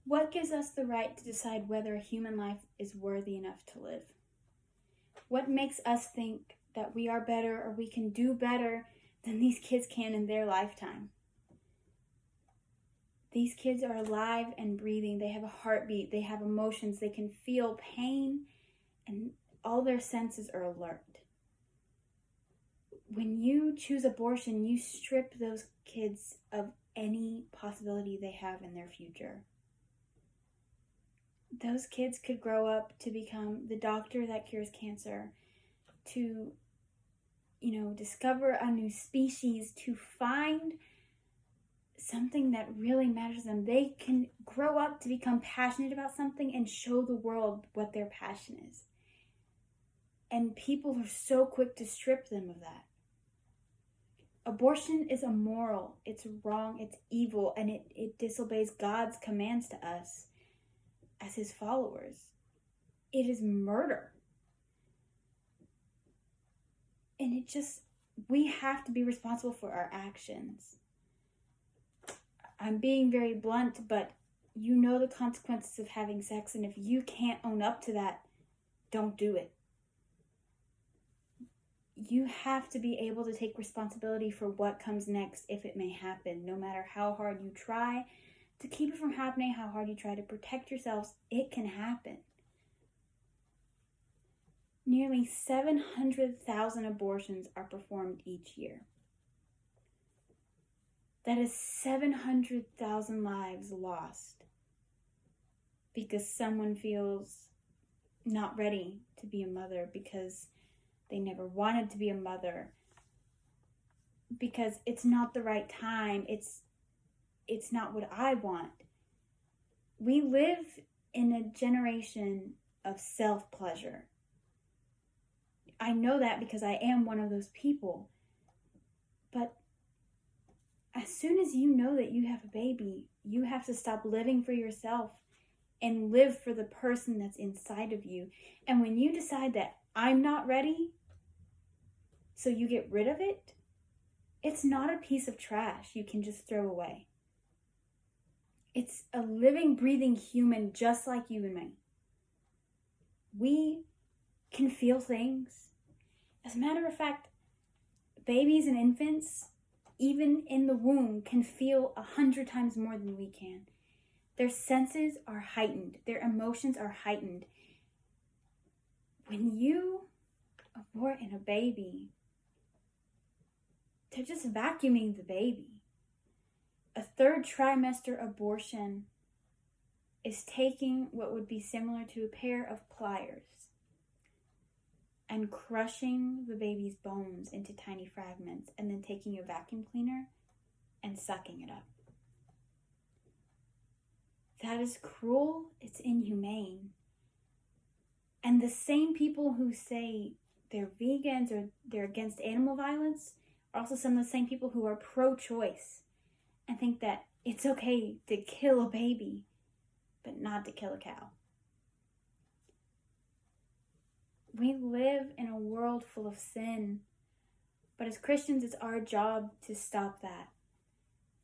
What gives us the right to decide whether a human life is worthy enough to live? What makes us think that we are better or we can do better than these kids can in their lifetime? These kids are alive and breathing. They have a heartbeat. They have emotions. They can feel pain, and all their senses are alert. When you choose abortion, you strip those kids of any possibility they have in their future. Those kids could grow up to become the doctor that cures cancer, to, discover a new species, to find something that really matters to them. They can grow up to become passionate about something and show the world what their passion is. And people are so quick to strip them of that. Abortion is immoral, it's wrong, it's evil, and it disobeys God's commands to us as his followers. It is murder. And we have to be responsible for our actions. I'm being very blunt, but you know the consequences of having sex, and if you can't own up to that, don't do it. You have to be able to take responsibility for what comes next if it may happen. No matter how hard you try to keep it from happening, how hard you try to protect yourselves, it can happen. Nearly 700,000 abortions are performed each year. That is 700,000 lives lost because someone feels not ready to be a mother, because they never wanted to be a mother, because it's not the right time, it's not what I want. We live in a generation of self-pleasure. I know that because I am one of those people. But as soon as you know that you have a baby, you have to stop living for yourself and live for the person that's inside of you. And when you decide that I'm not ready, so you get rid of it, it's not a piece of trash you can just throw away. It's a living, breathing human just like you and me. We can feel things. As a matter of fact, babies and infants, even in the womb, can feel 100 times more than we can. Their senses are heightened. Their emotions are heightened. When you abort in a baby, they're just vacuuming the baby. A third trimester abortion is taking what would be similar to a pair of pliers and crushing the baby's bones into tiny fragments, and then taking a vacuum cleaner and sucking it up. That is cruel. It's inhumane. And the same people who say they're vegans or they're against animal violence are also some of the same people who are pro-choice and think that it's okay to kill a baby, but not to kill a cow. We live in a world full of sin, but as Christians, it's our job to stop that,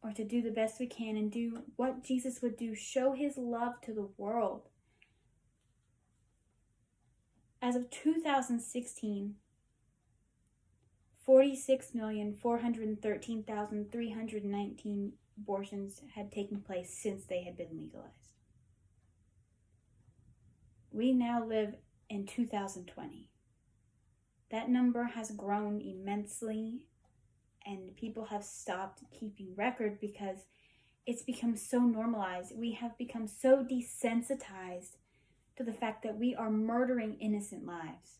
or to do the best we can and do what Jesus would do, show his love to the world. As of 2016, 46,413,319 abortions had taken place since they had been legalized. We now live in 2020. That number has grown immensely, and people have stopped keeping record because it's become so normalized. We have become so desensitized to the fact that we are murdering innocent lives.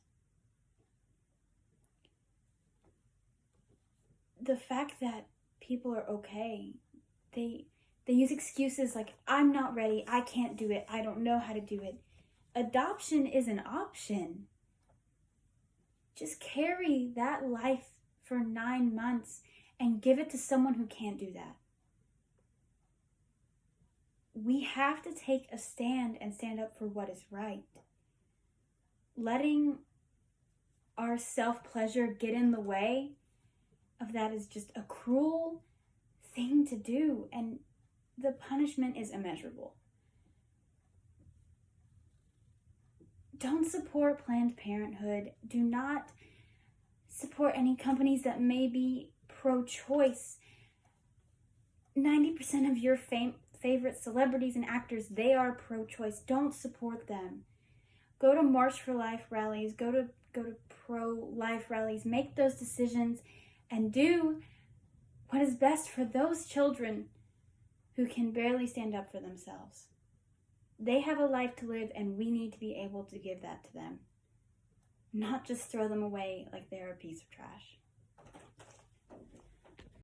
The fact that people are okay, they use excuses like, I'm not ready, I can't do it, I don't know how to do it. Adoption is an option. Just carry that life for 9 months and give it to someone who can't do that. We have to take a stand and stand up for what is right. Letting our self-pleasure get in the way of that is just a cruel thing to do, and the punishment is immeasurable. don't support Planned Parenthood. Do not support any companies that may be pro-choice. 90% of your favorite celebrities and actors, they are pro-choice. Don't support them. Go to March for Life rallies. Go to pro-life rallies. Make those decisions and do what is best for those children who can barely stand up for themselves. They have a life to live, and we need to be able to give that to them. Not just throw them away like they're a piece of trash.